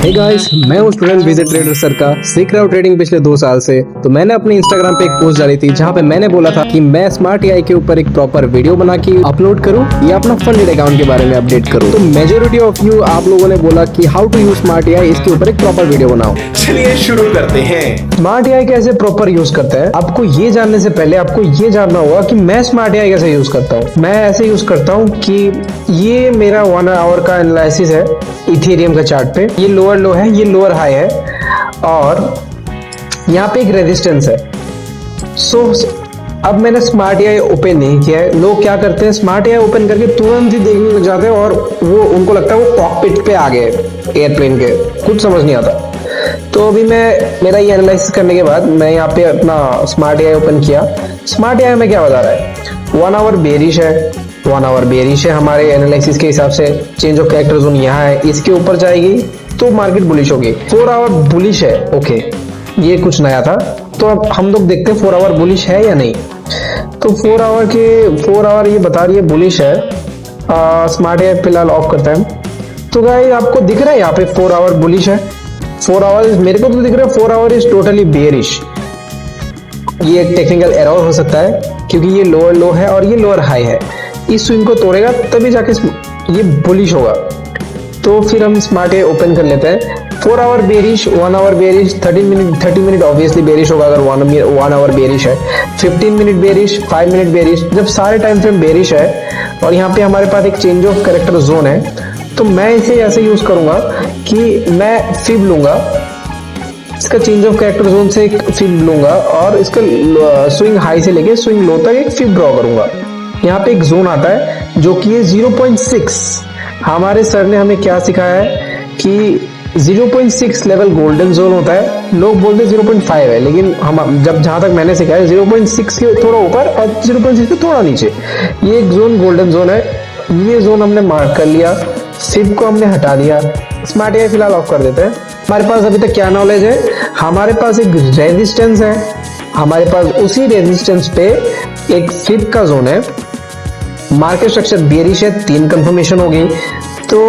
Hey guys, मैं हूँ student विजय trader sir का। सीख रहा हूँ ट्रेडिंग पिछले 2 साल से। तो मैंने अपने इंस्टाग्राम पे एक पोस्ट डाली थी जहाँ पे मैंने बोला था कि मैं स्मार्ट एआई के ऊपर एक प्रॉपर वीडियो बना के अपलोड करूँ या अपना फंडेड अकाउंट के बारे में अपडेट करूँ। तो मेजोरिटी ऑफ यू आप लोगों ने बोला कि how to use smart AI, इसके ऊपर एक प्रॉपर वीडियो बनाओ। चलिए शुरू करते हैं। स्मार्ट एआई कैसे प्रॉपर यूज करता है, आपको ये जानने से पहले आपको ये जानना होगा कि मैं स्मार्ट एआई कैसे यूज करता हूँ। मैं ऐसे यूज करता हूँ कि ये मेरा 1 आवर का एनालिसिस है इथेरियम का चार्ट पे। ये लोअर लो है, ये लोअर हाई है और यहाँ पे एक रेजिस्टेंस है। अब मैंने स्मार्ट एआई ओपन नहीं किया है। लोग क्या करते हैं, स्मार्ट एआई ओपन करके तुरंत ही देखने लग जाते हैं और वो उनको लगता है वो कॉकपिट पे आ गए एयरप्लेन के, कुछ समझ नहीं आता। तो अभी मेरा ये एनालिसिस करने के बाद मैं यहाँ पे अपना स्मार्ट एआई ओपन किया। स्मार्ट एआई में क्या बता रहा है, 1 आवर बेरिश है, 1 आवर बेरिश है हमारे एनालिसिस के हिसाब से। चेंज ऑफ कैरेक्टर जोन यहाँ है, इसके ऊपर जाएगी तो मार्केट बुलिश होगी। 4 आवर बुलिश है, ओके, ये कुछ नया था। तो अब हम लोग देखते हैं 4 आवर बुलिश है या नहीं। तो 4 आवर ये बता रही है बुलिश है। स्मार्ट एआई फिलहाल ऑफ करता है। तो गाइस आपको दिख रहा है यहाँ पे 4 आवर बुलिश है। 4 आवर मेरे को तो दिख रहा है 4 आवर इज टोटली बेरिश। ये एक टेक्निकल एरर हो सकता है क्योंकि ये लोअर लो है और ये लोअर हाई है। इस स्विंग को तोड़ेगा तभी जाके ये बुलिश होगा। तो फिर हम स्मार्ट एआई ओपन कर लेते हैं। 4 hour bearish, 1 hour bearish, 30 minute obviously bearish होगा अगर 1 आवर बेरिश है। 15 मिनट बेरिश, 5 मिनट बेरिश। जब सारे टाइम फ्रेम बेरिश है और यहाँ पे हमारे पास एक चेंज ऑफ कैरेक्टर जोन है, तो मैं इसे ऐसे यूज करूंगा कि मैं फिब लूंगा, इसका चेंज ऑफ कैरेक्टर जोन से एक फिब लूंगा और इसका स्विंग हाई से लेके स्विंग लो तक एक फिब ड्रॉ करूंगा। यहाँ पे एक जोन आता है जो कि 0.6। हमारे सर ने हमें क्या सिखाया है कि 0.6 लेवल गोल्डन जोन होता है। लोग बोलते 0.5 है, लेकिन हम जहां तक मैंने सिखाया है 0.6 के थोड़ा ऊपर और 0.6 के थोड़ा नीचे ये एक जोन गोल्डन जोन है। ये जोन हमने मार्क कर लिया, फिब को हमने हटा दिया। स्मार्ट एआई फिलहाल ऑफ कर देते हैं। हमारे पास अभी तक क्या नॉलेज है, हमारे पास एक रेजिस्टेंस है, हमारे पास उसी रेजिस्टेंस पे एक फिब का जोन है। मार्केट स्ट्रक्चर बेरिश है, 3 कंफर्मेशन हो गई। तो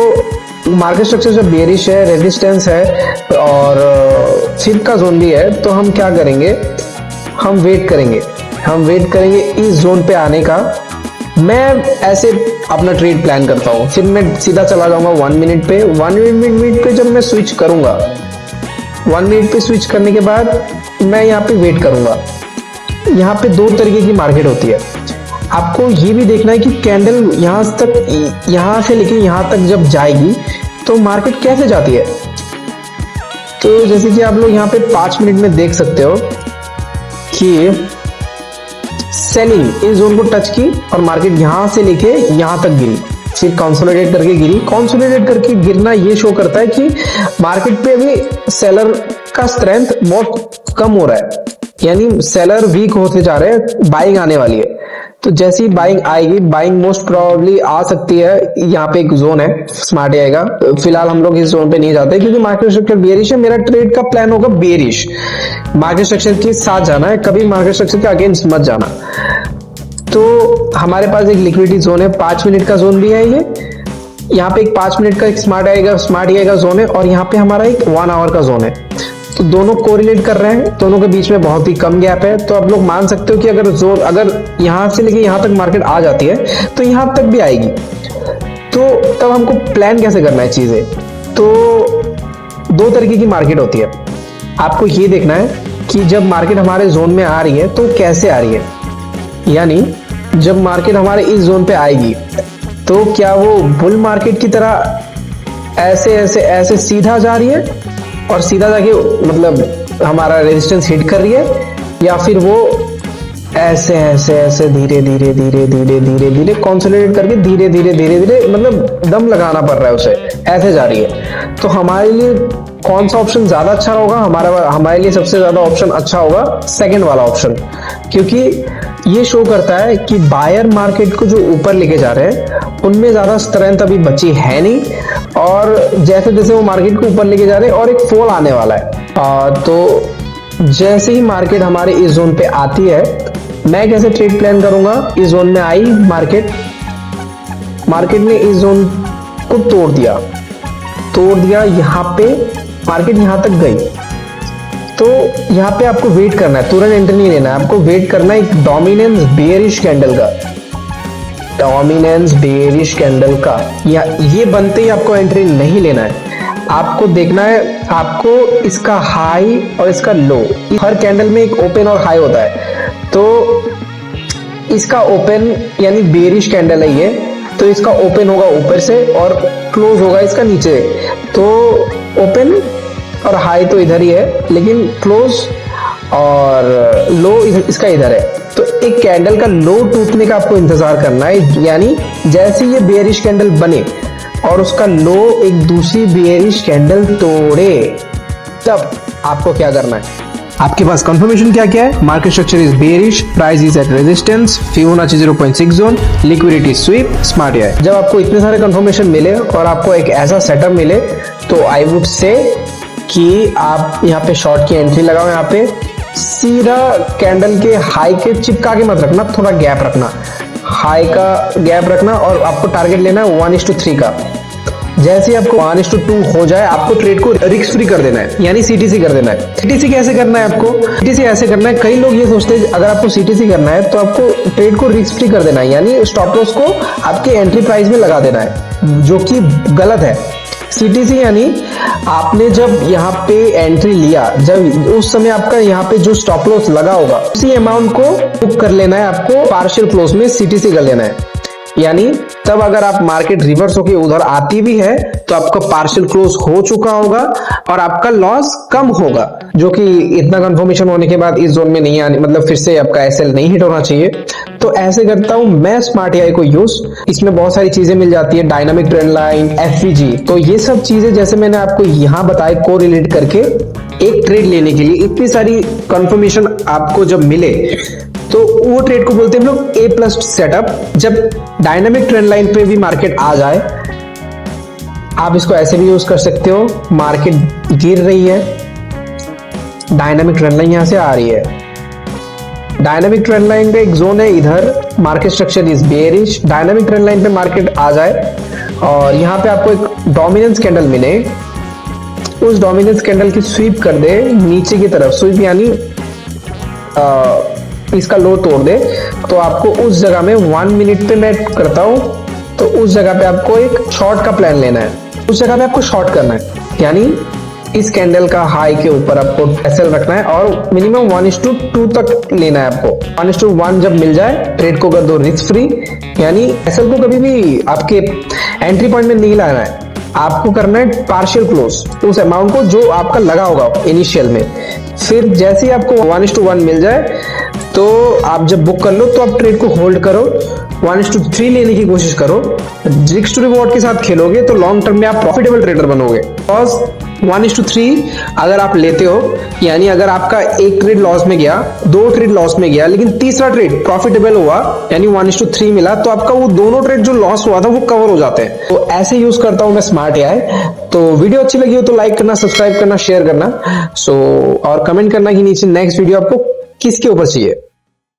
मार्केट स्ट्रक्चर जब बेरिश है, रेजिस्टेंस है और फिब का जोन भी है, तो हम क्या करेंगे, हम वेट करेंगे इस जोन पे आने का। मैं ऐसे अपना ट्रेड प्लान करता हूँ। फिर मैं सीधा चला जाऊंगा 1 मिनट पे। 1 मिनट पे जब मैं स्विच करूंगा, 1 मिनट पे स्विच करने के बाद मैं यहाँ पे वेट करूंगा। यहाँ पे 2 तरीके की मार्केट होती है। आपको ये भी देखना है कि कैंडल यहाँ से लेके यहाँ तक जब जाएगी तो मार्केट कैसे जाती है। तो जैसे कि आप लोग यहाँ पे 5 मिनट में देख सकते हो कि सेलिंग इस जोन को टच की और मार्केट यहाँ से लेके यहाँ तक गिरी, फिर कंसोलिडेट करके गिरी। कंसोलिडेट करके गिरना ये शो करता है कि मार्केट पे अभी सेलर का स्ट्रेंथ बहुत कम हो रहा है, यानी सेलर वीक होते जा रहे हैं, बाइंग आने वाली है। तो जैसे ही बाइंग आएगी, बाइंग मोस्ट प्रोबेबली आ सकती है। यहाँ पे एक जोन है स्मार्ट एआई का। फिलहाल हम लोग इस जोन पे नहीं जाते क्योंकि मार्केट स्ट्रक्चर बेरिश है। मेरा ट्रेड का प्लान होगा बेरिश, मार्केट स्ट्रक्चर के साथ जाना है, कभी मार्केट स्ट्रक्चर के अगेंस्ट मत जाना। तो हमारे पास एक लिक्विडिटी जोन है, 5 मिनट का जोन भी है। ये यहाँ पे एक 5 मिनट का एक स्मार्ट एआई का जोन है और यहाँ पे हमारा एक 1 आवर का जोन है। तो दोनों कोरिलेट कर रहे हैं, दोनों के बीच में बहुत ही कम गैप है। तो आप लोग मान सकते हो कि अगर यहाँ से लेके यहाँ तक मार्केट आ जाती है तो यहाँ तक भी आएगी। तो तब हमको प्लान कैसे करना है चीजें। तो 2 तरीके की मार्केट होती है। आपको ये देखना है कि जब मार्केट हमारे जोन में आ रही है तो कैसे आ रही है, यानी जब मार्केट हमारे इस जोन पे आएगी तो क्या वो बुल मार्केट की तरह ऐसे सीधा जा रही है और सीधा जाके मतलब हमारा रेजिस्टेंस हिट कर रही है, या फिर वो ऐसे धीरे कंसोलिडेट करके धीरे मतलब दम लगाना पड़ रहा है उसे, ऐसे जा रही है। तो हमारे लिए कौन सा ऑप्शन ज्यादा अच्छा होगा, हमारे लिए सबसे ज्यादा ऑप्शन अच्छा होगा सेकंड वाला ऑप्शन, क्योंकि ये शो करता है कि बायर मार्केट को जो ऊपर लेके जा रहे हैं उनमें ज्यादा स्ट्रेंथ अभी बची है नहीं, और जैसे जैसे वो मार्केट को ऊपर लेके जा रहे हैं और एक फॉल आने वाला है। तो जैसे ही मार्केट हमारे इस जोन पे आती है, मैं कैसे ट्रेड प्लान करूंगा। इस जोन में आई मार्केट ने इस जोन को तोड़ दिया, तोड़ दिया, यहाँ पे मार्केट यहाँ तक गई, तो यहाँ पे आपको वेट करना है, तुरंत एंट्री नहीं लेना है, आपको वेट करना है एक डोमिनेंस बेयरिश कैंडल का, डोमिनेंस बेयरिश कैंडल का, या ये बनते ही आपको एंट्री नहीं लेना है। आपको देखना है, आपको इसका हाई और इसका लो, हर कैंडल में एक ओपन और हाई होता है, तो इसका ओपन यानी बेयरिश कैंडल है ये, तो इसका ओपन होगा ऊपर से और क्लोज होगा इसका नीचे, तो ओपन और हाई तो इधर ही है, लेकिन क्लोज और लो इसका इधर है। तो एक कैंडल का लो टूटने का आपको इंतजार करना है, यानी जैसे ये बेयरिश कैंडल बने और उसका लो एक दूसरी बेयरिश कैंडल तोड़े, तब आपको क्या करना है। आपके पास कंफर्मेशन क्या क्या है, market structure is bearish, price is at resistance, Fibonacci 0.6 zone, liquidity sweep, smart AI. जब आपको इतने सारे कंफर्मेशन मिले और आपको एक ऐसा सेटअप मिले, तो आई वुड से कि आप यहाँ पे शॉर्ट की एंट्री लगाओ, यहाँ पे सीधा कैंडल के हाई के चिपका के मत रखना, थोड़ा गैप रखना, हाई का गैप रखना, और आपको टारगेट लेना है 1:3 का। जैसे ही आपको 1:2 हो जाए, आपको ट्रेड को रिस्क फ्री कर देना है, यानी सीटीसी कर देना है। सीटीसी कैसे करना है आपको, सीटीसी ऐसे करना है, कई लोग ये सोचते हैं अगर आपको सीटीसी करना है तो आपको ट्रेड को रिस्क फ्री कर देना है, यानी स्टॉप लॉस को आपके एंट्री प्राइस में लगा देना है, जो कि गलत है। सीटीसी यानी आपने जब यहाँ पे एंट्री लिया, जब उस समय आपका यहाँ पे जो स्टॉप लॉस लगा होगा, उसी अमाउंट को बुक कर लेना है, आपको पार्शियल क्लोज में सीटीसी कर लेना है, यानी तब अगर आप मार्केट रिवर्स होके उधर आती भी है तो आपका पार्शियल क्लोज हो चुका होगा और आपका लॉस कम होगा, जो कि इतना कंफर्मेशन होने के बाद इस जोन में नहीं आने, मतलब फिर से आपका एसएल नहीं हिट होना चाहिए। तो ऐसे करता हूं मैं स्मार्ट एआई को यूज, इसमें बहुत सारी चीजें मिल जाती है, डायनामिक ट्रेंड लाइन, एफवीजी, तो ये सब चीजें जैसे मैंने आपको यहाँ बताया को रिलेट करके एक ट्रेड लेने के लिए इतनी सारी कंफर्मेशन आपको जब मिले, तो वो ट्रेड को बोलते हैं हम लोग ए प्लस सेटअप। जब डायनामिक ट्रेंड लाइन पे भी मार्केट आ जाए, आप इसको ऐसे भी यूज कर सकते हो, मार्केट गिर रही है, डायनामिक ट्रेंड लाइन यहां से आ रही है, डायनामिक ट्रेंड लाइन पे एक जोन है इधर, market structure is bearish, dynamic trend line पे मार्केट आ जाए और यहाँ पे आपको एक डोमिनेंस कैंडल मिले, उस डोमिनेंस कैंडल की स्वीप कर दे नीचे की तरफ, स्वीप यानी इसका लो तोड़ दे, तो आपको उस जगह में 1 मिनट पे मैं करता हूं, तो उस जगह पे आपको एक शॉर्ट का प्लान लेना है, उस जगह पे आपको शॉर्ट करना है, यानी इस कैंडल का हाई के ऊपर आपको एसएल रखना है और मिनिमम 1:2 तक लेना है आपको। 1:1 जब मिल जाए ट्रेड को कर दो रिस्क फ्री, यानी एसएल को कभी भी आपके एंट्री पॉइंट में नहीं लाना है, आपको करना है पार्शियल क्लोज उस अमाउंट को जो आपका लगा होगा इनिशियल में। फिर जैसे ही आपको 1:1 मिल जाए तो आप जब बुक कर लो तो आप ट्रेड को होल्ड करो, 1:3 लेने की कोशिश करो, रिस्क टू रिवॉर्ड के साथ खेलोगे तो लॉन्ग टर्म में आप प्रॉफिटेबल ट्रेडर बनोगे। बिकॉज 1:3 अगर आप लेते हो, यानी अगर आपका एक ट्रेड लॉस में गया, 2 ट्रेड लॉस में गया, लेकिन तीसरा ट्रेड प्रॉफिटेबल हुआ यानी 1:3 मिला, तो आपका वो दोनों ट्रेड जो लॉस हुआ था वो कवर हो जाते हैं। तो ऐसे यूज करता हूं मैं स्मार्ट एआई। तो वीडियो अच्छी लगी हो तो लाइक करना, सब्सक्राइब करना, शेयर करना, और कमेंट करना कि नीचे नेक्स्ट वीडियो आपको किसके ऊपर चाहिए।